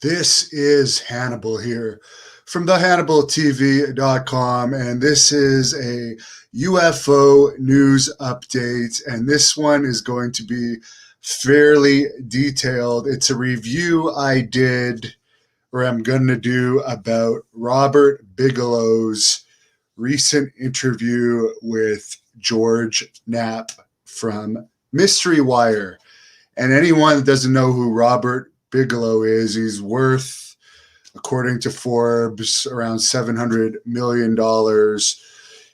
This is Hannibal here from the HannibalTV.com, and this is a UFO news update, and this one is going to be fairly detailed. It's a review I did, or I'm going to do, about Robert Bigelow's recent interview with George Knapp from Mystery Wire. And anyone that doesn't know who Robert Bigelow is, he's worth, according to Forbes, around $700 million.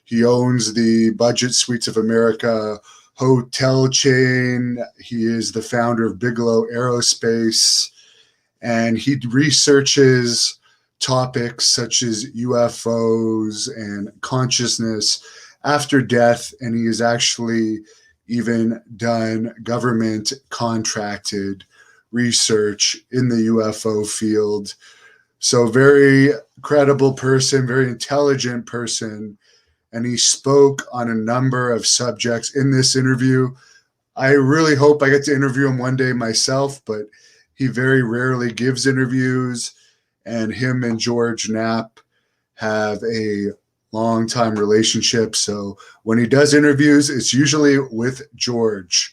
He owns the Budget Suites of America hotel chain. He is the founder of Bigelow Aerospace, and he researches topics such as UFOs and consciousness after death, and he has actually even done government contracted research in the UFO field. So very credible person, very intelligent person, and he spoke on a number of subjects in this interview. I really hope I get to interview him one day myself, but he very rarely gives interviews, and him and George Knapp have a long-time relationship. So when he does interviews, it's usually with George.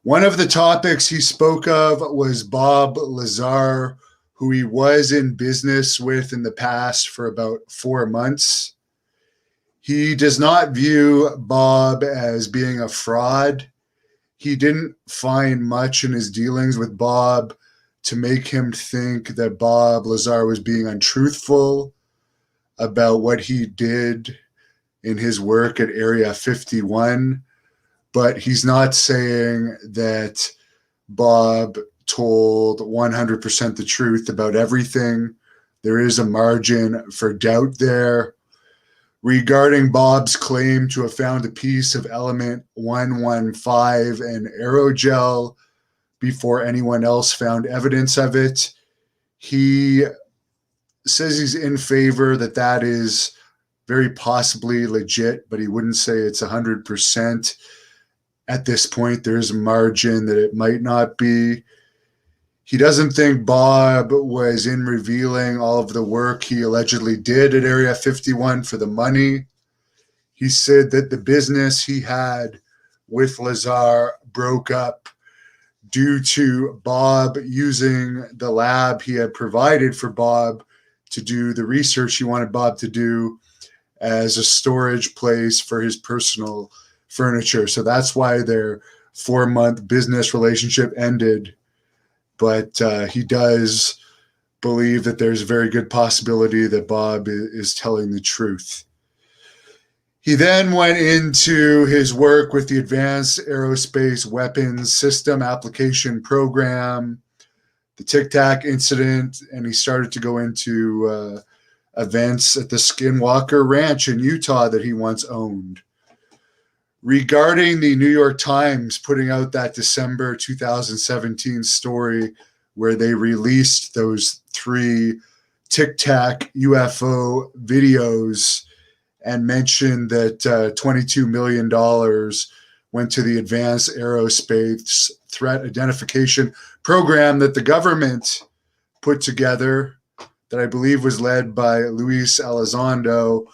One of the topics he spoke of was Bob Lazar, who he was in business with in the past for about 4 months. He does not view Bob as being a fraud. He didn't find much in his dealings with Bob to make him think that Bob Lazar was being untruthful about what he did in his work at Area 51. But he's not saying that Bob told 100% the truth about everything. There is a margin for doubt there. Regarding Bob's claim to have found a piece of element 115 and aerogel before anyone else found evidence of it, he says he's in favor that is very possibly legit, but he wouldn't say it's 100%. At this point, there's a margin that it might not be. He doesn't think Bob was in revealing all of the work he allegedly did at Area 51 for the money. He said that the business he had with Lazar broke up due to Bob using the lab he had provided for Bob to do the research he wanted Bob to do as a storage place for his personal furniture. So that's why their 4-month business relationship ended. But he does believe that there's a very good possibility that Bob is telling the truth. He then went into his work with the Advanced Aerospace Weapons System Application Program, the Tic Tac incident, and he started to go into events at the Skinwalker Ranch in Utah that he once owned. Regarding the New York Times putting out that December 2017 story where they released those 3 Tic Tac UFO videos and mentioned that $22 million went to the Advanced Aerospace Threat Identification Program that the government put together, that I believe was led by Luis Elizondo.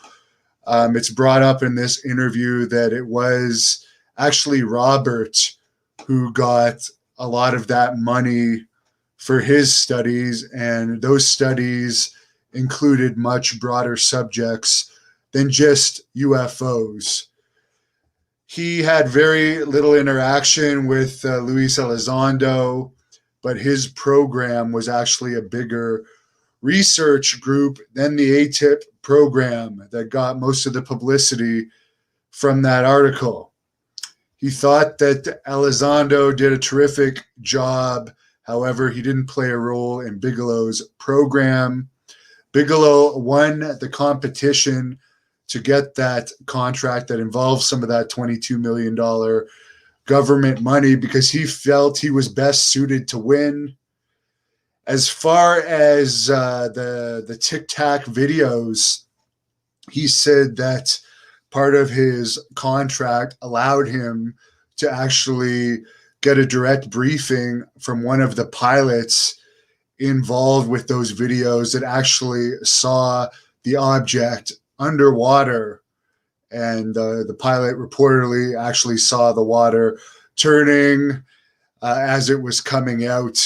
It's brought up in this interview that it was actually Robert who got a lot of that money for his studies, and those studies included much broader subjects than just UFOs. He had very little interaction with Luis Elizondo, but his program was actually a bigger research group than the ATIP program that got most of the publicity from that article. He thought that Elizondo did a terrific job. However, he didn't play a role in Bigelow's program. Bigelow won the competition to get that contract that involved some of that $22 million government money because he felt he was best suited to win. As far as the Tic Tac videos, he said that part of his contract allowed him to actually get a direct briefing from one of the pilots involved with those videos that actually saw the object underwater, and the pilot reportedly actually saw the water turning as it was coming out.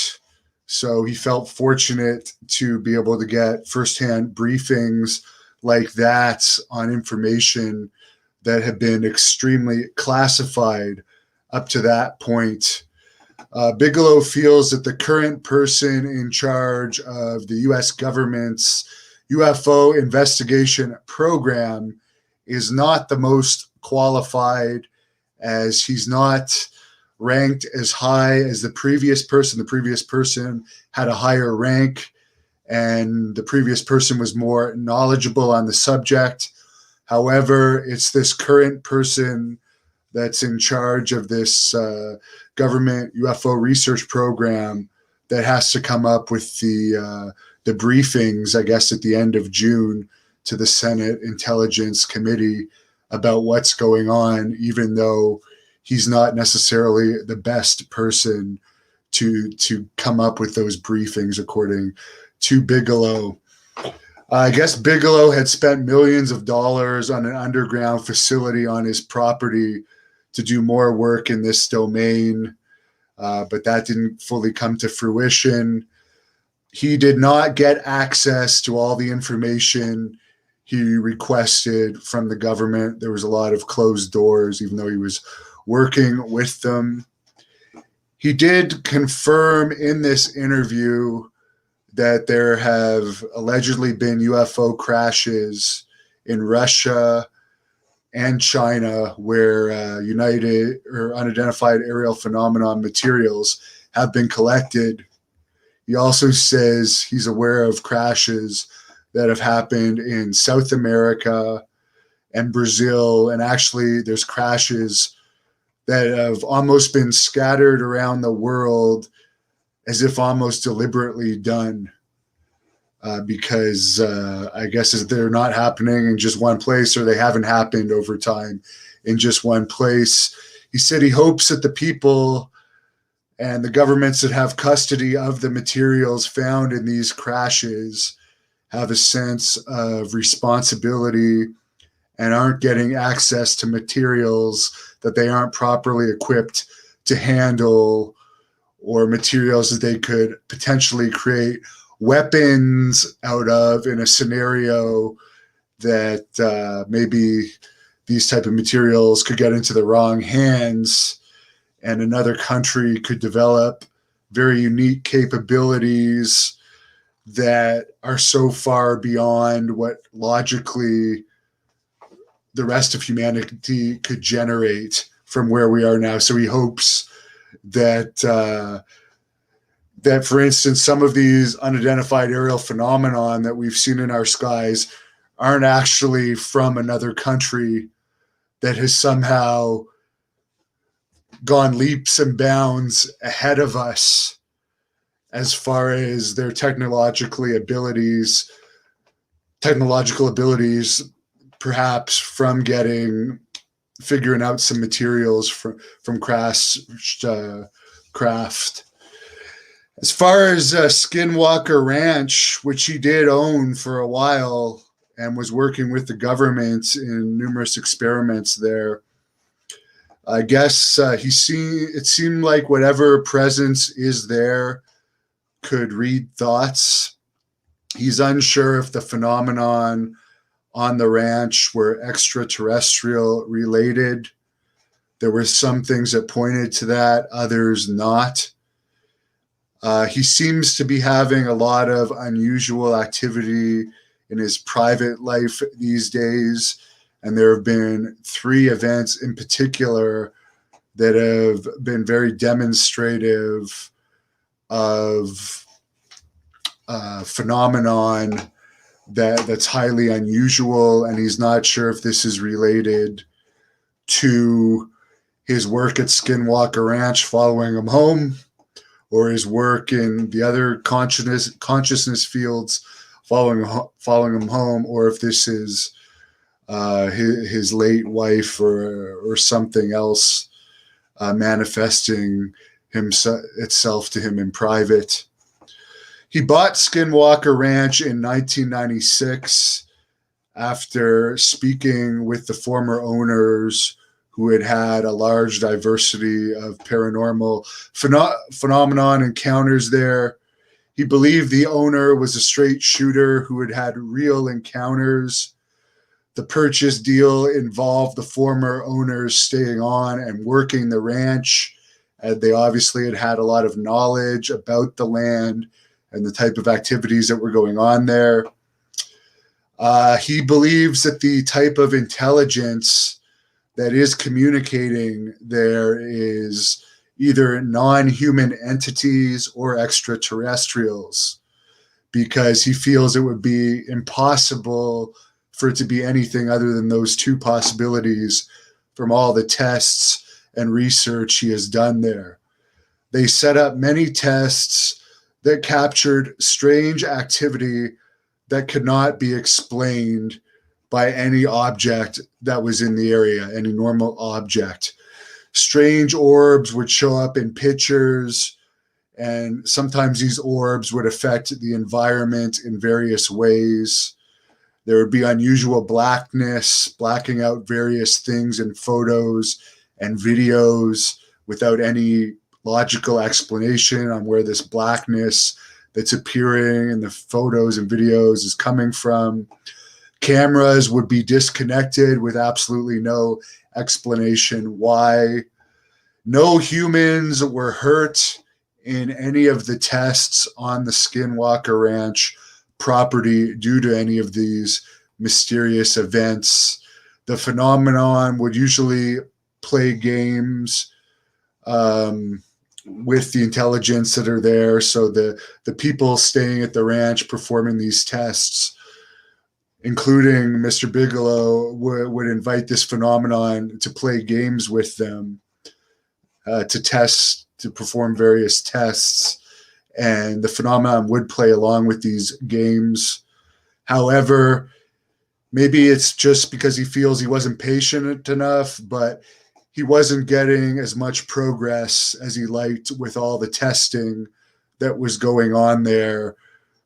So he felt fortunate to be able to get firsthand briefings like that on information that had been extremely classified up to that point. Bigelow feels that the current person in charge of the U.S. government's UFO investigation program is not the most qualified, as he's not ranked as high as the previous person. The previous person had a higher rank, and the previous person was more knowledgeable on the subject. However, it's this current person that's in charge of this government UFO research program that has to come up with the briefings, I guess, at the end of June to the Senate Intelligence Committee about what's going on, even though he's not necessarily the best person to come up with those briefings, according to Bigelow. I guess Bigelow had spent millions of dollars on an underground facility on his property to do more work in this domain, but that didn't fully come to fruition. He did not get access to all the information he requested from the government. There was a lot of closed doors, even though he was working with them. He did confirm in this interview that there have allegedly been UFO crashes in Russia and China where united or unidentified aerial phenomenon materials have been collected. He also says he's aware of crashes that have happened in South America and Brazil, and actually there's crashes that have almost been scattered around the world as if almost deliberately done, because I guess they're not happening in just one place, or they haven't happened over time in just one place. He said he hopes that the people and the governments that have custody of the materials found in these crashes have a sense of responsibility and aren't getting access to materials that they aren't properly equipped to handle, or materials that they could potentially create weapons out of in a scenario that maybe these type of materials could get into the wrong hands, and another country could develop very unique capabilities that are so far beyond what logically the rest of humanity could generate from where we are now. So he hopes that that, for instance, some of these unidentified aerial phenomenon that we've seen in our skies aren't actually from another country that has somehow gone leaps and bounds ahead of us as far as their technological abilities, perhaps from figuring out some materials from craft. As far as Skinwalker Ranch, which he did own for a while and was working with the government in numerous experiments there, I guess it seemed like whatever presence is there could read thoughts. He's unsure if the phenomenon on the ranch were extraterrestrial related. There were some things that pointed to that, others not. He seems to be having a lot of unusual activity in his private life these days, and there have been 3 events in particular that have been very demonstrative of phenomenon that's highly unusual, and he's not sure if this is related to his work at Skinwalker Ranch following him home, or his work in the other consciousness fields following him home, or if this is his late wife or something else manifesting itself to him in private. He bought Skinwalker Ranch in 1996 after speaking with the former owners who had had a large diversity of paranormal phenomenon encounters there. He believed the owner was a straight shooter who had had real encounters. The purchase deal involved the former owners staying on and working the ranch. They obviously had had a lot of knowledge about the land and the type of activities that were going on there. He believes that the type of intelligence that is communicating there is either non-human entities or extraterrestrials, because he feels it would be impossible for it to be anything other than those two possibilities from all the tests and research he has done there. They set up many tests that captured strange activity that could not be explained by any object that was in the area, any normal object. Strange orbs would show up in pictures, and sometimes these orbs would affect the environment in various ways. There would be unusual blackness, blacking out various things in photos and videos without any logical explanation on where this blackness that's appearing in the photos and videos is coming from. Cameras would be disconnected with absolutely no explanation why. No humans were hurt in any of the tests on the Skinwalker Ranch property due to any of these mysterious events. The phenomenon would usually play games with the intelligence that are there. So the people staying at the ranch performing these tests, including Mr. Bigelow, would invite this phenomenon to play games with them, to perform various tests. And the phenomenon would play along with these games. However, maybe it's just because he feels he wasn't patient enough, but he wasn't getting as much progress as he liked with all the testing that was going on there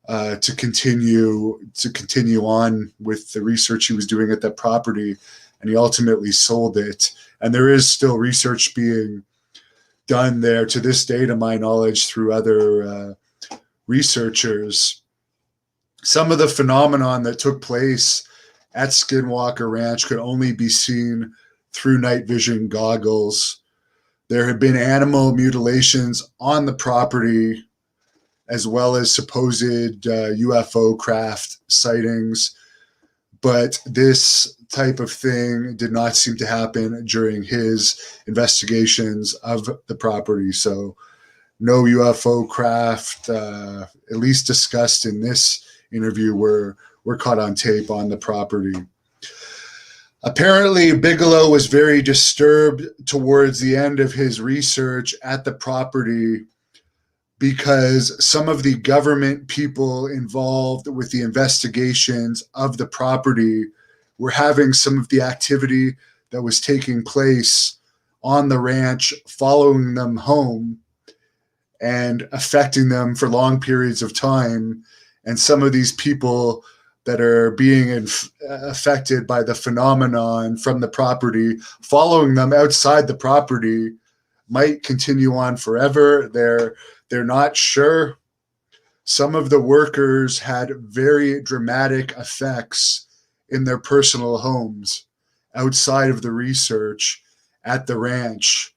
to continue on with the research he was doing at that property. And he ultimately sold it. And there is still research being done there to this day, to my knowledge, through other researchers. Some of the phenomenon that took place at Skinwalker Ranch could only be seen through night vision goggles. There had been animal mutilations on the property, as well as supposed UFO craft sightings. But this type of thing did not seem to happen during his investigations of the property. So no UFO craft, at least discussed in this interview, were caught on tape on the property. Apparently, Bigelow was very disturbed towards the end of his research at the property because some of the government people involved with the investigations of the property were having some of the activity that was taking place on the ranch following them home and affecting them for long periods of time. And some of these people that are being affected by the phenomenon from the property, following them outside the property, might continue on forever. They're not sure. Some of the workers had very dramatic effects in their personal homes outside of the research at the ranch.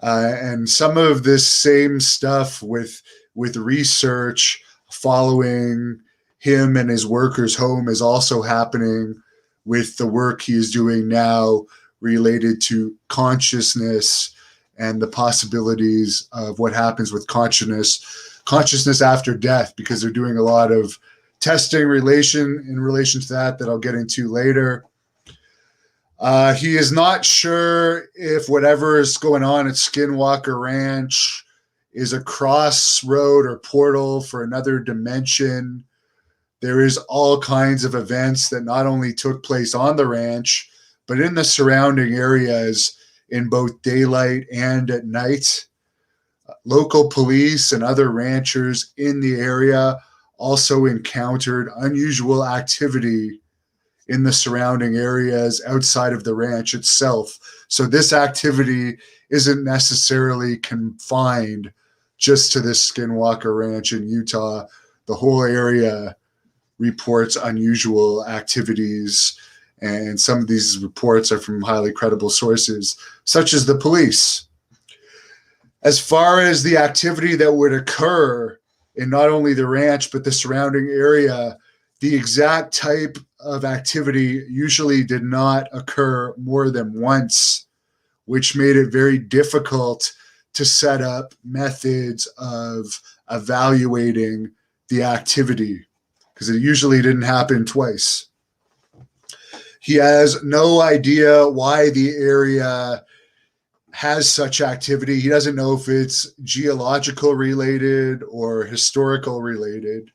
And some of this same stuff with research following him and his workers home is also happening with the work he is doing now related to consciousness and the possibilities of what happens with consciousness after death, because they're doing a lot of testing in relation to that I'll get into later. He is not sure if whatever is going on at Skinwalker Ranch is a crossroad or portal for another dimension. There is all kinds of events that not only took place on the ranch, but in the surrounding areas in both daylight and at night. Local police and other ranchers in the area also encountered unusual activity in the surrounding areas outside of the ranch itself. So this activity isn't necessarily confined just to this Skinwalker Ranch in Utah. The whole area reports unusual activities, and some of these reports are from highly credible sources, such as the police. As far as the activity that would occur in not only the ranch but the surrounding area, the exact type of activity usually did not occur more than once, which made it very difficult to set up methods of evaluating the activity, because it usually didn't happen twice. He has no idea why the area has such activity. He doesn't know if it's geological related or historical related.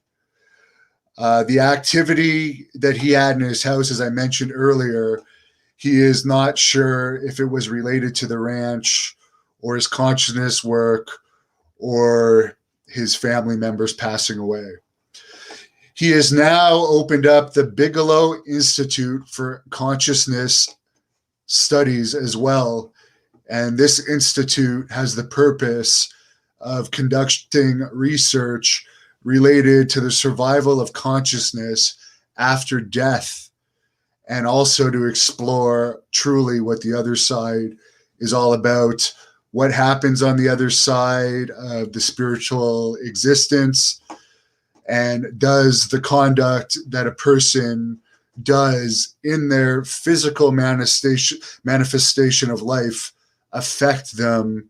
The activity that he had in his house, as I mentioned earlier, he is not sure if it was related to the ranch or his consciousness work or his family members passing away. He has now opened up the Bigelow Institute for Consciousness Studies as well. And this institute has the purpose of conducting research related to the survival of consciousness after death, and also to explore truly what the other side is all about, what happens on the other side of the spiritual existence, and does the conduct that a person does in their physical manifestation of life affect them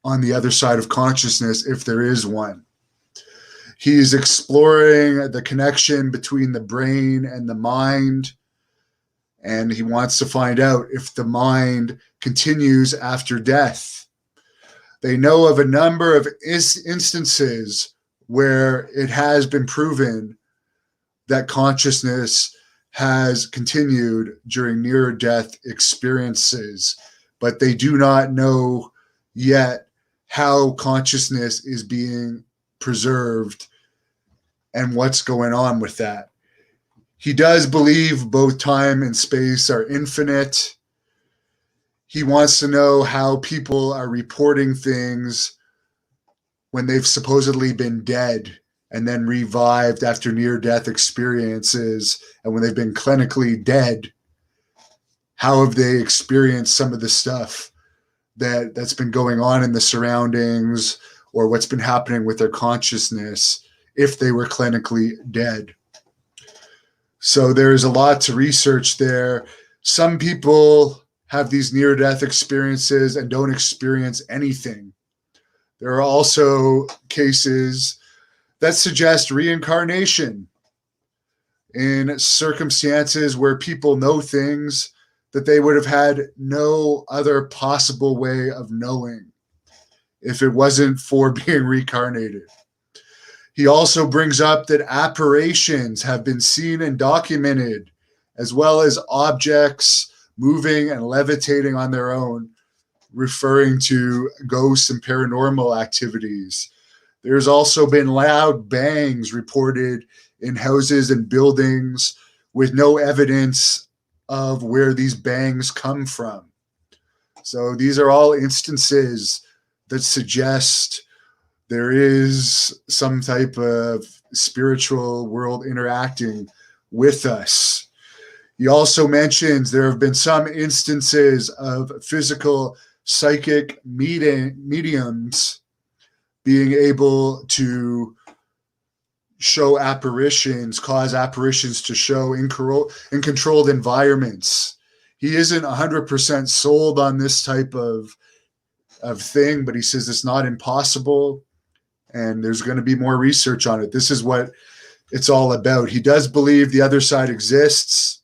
on the other side of consciousness, if there is one. He's exploring the connection between the brain and the mind, and he wants to find out if the mind continues after death. They know of a number of instances where it has been proven that consciousness has continued during near-death experiences, but they do not know yet how consciousness is being preserved and what's going on with that. He does believe both time and space are infinite. He wants to know how people are reporting things when they've supposedly been dead and then revived after near-death experiences, and when they've been clinically dead, how have they experienced some of the stuff that's been going on in the surroundings, or what's been happening with their consciousness if they were clinically dead. So there's a lot to research there. Some people have these near-death experiences and don't experience anything. There are also cases that suggest reincarnation in circumstances where people know things that they would have had no other possible way of knowing if it wasn't for being reincarnated. He also brings up that apparitions have been seen and documented, as well as objects moving and levitating on their own, referring to ghosts and paranormal activities. There's also been loud bangs reported in houses and buildings with no evidence of where these bangs come from. So these are all instances that suggest there is some type of spiritual world interacting with us. He also mentions there have been some instances of physical psychic mediums being able to show apparitions, cause apparitions to show in controlled environments. He isn't 100% sold on this type of thing, but he says it's not impossible, and there's going to be more research on it. This is what it's all about. He does believe the other side exists,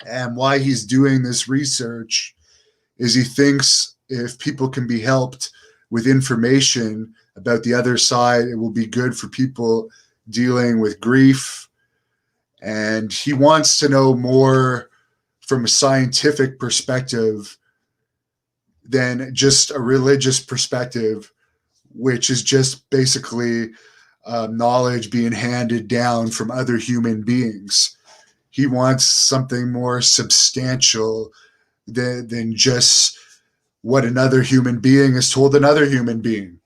and why he's doing this research is he thinks if people can be helped with information about the other side, it will be good for people dealing with grief. And he wants to know more from a scientific perspective than just a religious perspective, which is just basically knowledge being handed down from other human beings. He wants something more substantial than just what another human being has told another human being.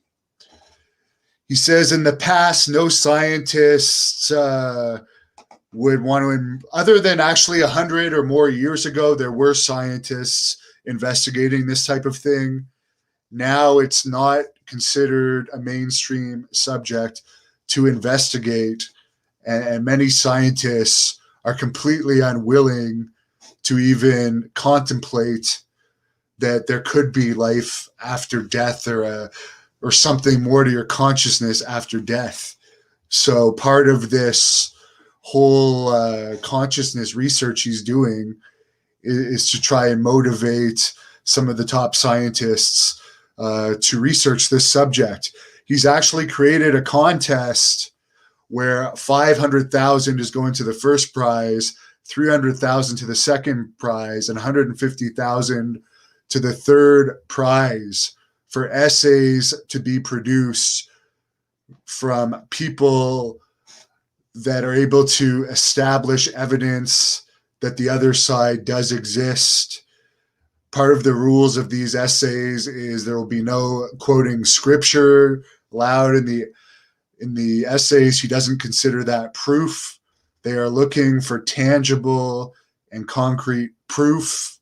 He says in the past, no scientists would want to, other than actually 100 or more years ago, there were scientists investigating this type of thing. Now it's not considered a mainstream subject to investigate, and many scientists are completely unwilling to even contemplate that there could be life after death, or something more to your consciousness after death. So part of this whole consciousness research he's doing is to try and motivate some of the top scientists to research this subject. He's actually created a contest where 500,000 is going to the first prize, 300,000 to the second prize, and 150,000 to the third prize for essays to be produced from people that are able to establish evidence that the other side does exist. Part of the rules of these essays is there will be no quoting scripture allowed in the essays. He doesn't consider that proof. They are looking for tangible and concrete proof.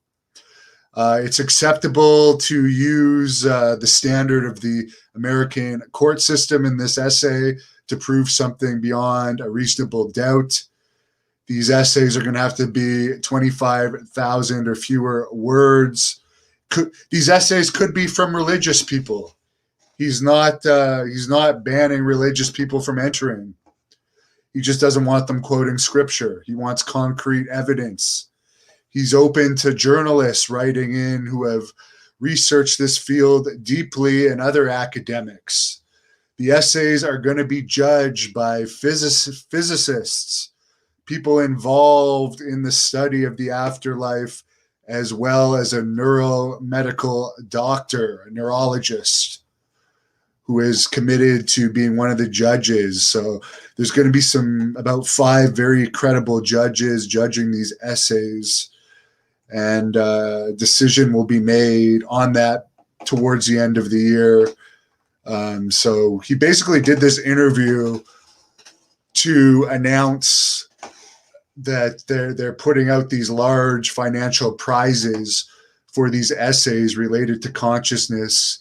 It's acceptable to use the standard of the American court system in this essay to prove something beyond a reasonable doubt. These essays are going to have to be 25,000 or fewer words. These essays could be from religious people. He's not banning religious people from entering. He just doesn't want them quoting scripture. He wants concrete evidence. He's open to journalists writing in who have researched this field deeply, and other academics. The essays are going to be judged by physicists, people involved in the study of the afterlife, as well as a neuromedical doctor, a neurologist, who is committed to being one of the judges. So there's going to be about 5 very credible judges judging these essays, and a decision will be made on that towards the end of the year. So he basically did this interview to announce that they're putting out these large financial prizes for these essays related to consciousness,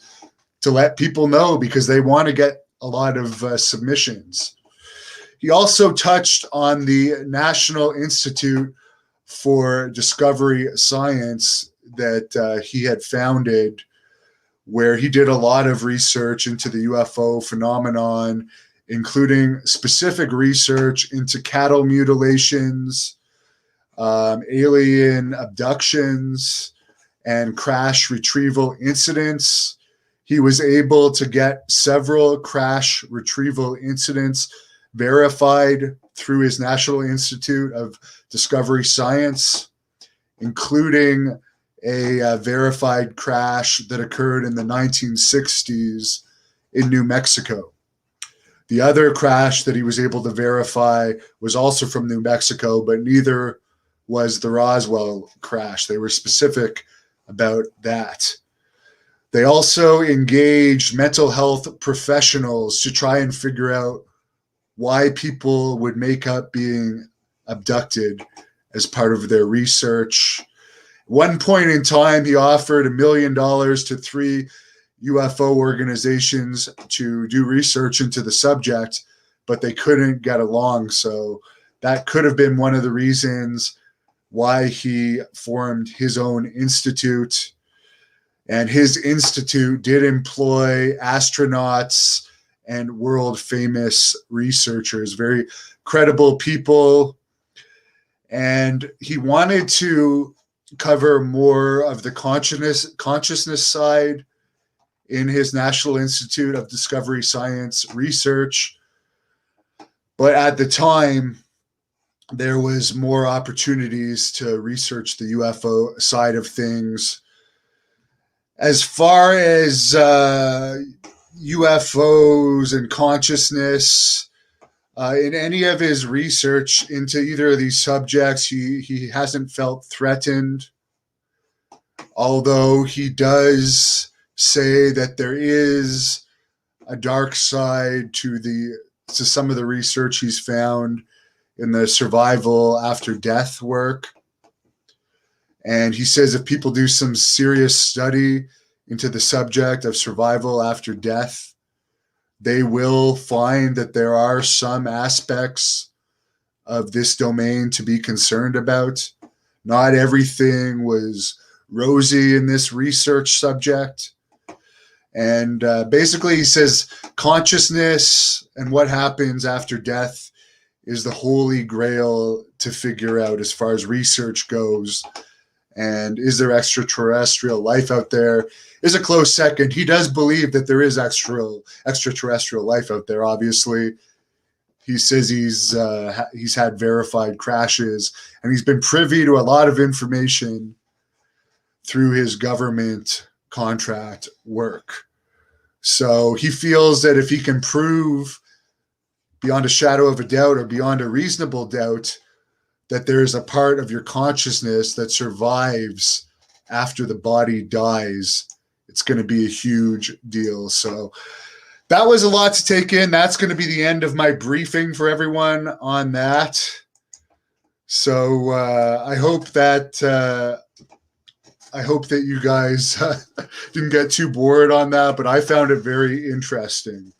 to let people know, because they want to get a lot of submissions. He also touched on the National Institute for Discovery Science that he had founded, where he did a lot of research into the UFO phenomenon, including specific research into cattle mutilations, alien abductions, and crash retrieval incidents. He was able to get several crash retrieval incidents verified through his National Institute of Discovery Science, including a verified crash that occurred in the 1960s in New Mexico. The other crash that he was able to verify was also from New Mexico, but neither was the Roswell crash. They were specific about that. They also engaged mental health professionals to try and figure out why people would make up being abducted as part of their research. At one point in time, he offered $1 million to 3 UFO organizations to do research into the subject, but they couldn't get along. So that could have been one of the reasons why he formed his own institute. And his institute did employ astronauts and world famous researchers, very credible people. And he wanted to cover more of the consciousness side in his National Institute of Discovery Science research. But at the time, there was more opportunities to research the UFO side of things. As far as UFOs and consciousness, in any of his research into either of these subjects, he hasn't felt threatened, although he does say that there is a dark side to some of the research he's found in the survival after death work. And he says if people do some serious study into the subject of survival after death, they will find that there are some aspects of this domain to be concerned about. Not everything was rosy in this research subject. And basically, he says consciousness and what happens after death is the holy grail to figure out as far as research goes. And is there extraterrestrial life out there is a close second. He does believe that there is extraterrestrial life out there, obviously. He says he's had verified crashes, and he's been privy to a lot of information through his government contract work. So he feels that if he can prove beyond a shadow of a doubt or beyond a reasonable doubt that there is a part of your consciousness that survives after the body dies, it's going to be a huge deal. So that was a lot to take in. That's going to be the end of my briefing for everyone on that. So I hope that you guys didn't get too bored on that, but I found it very interesting.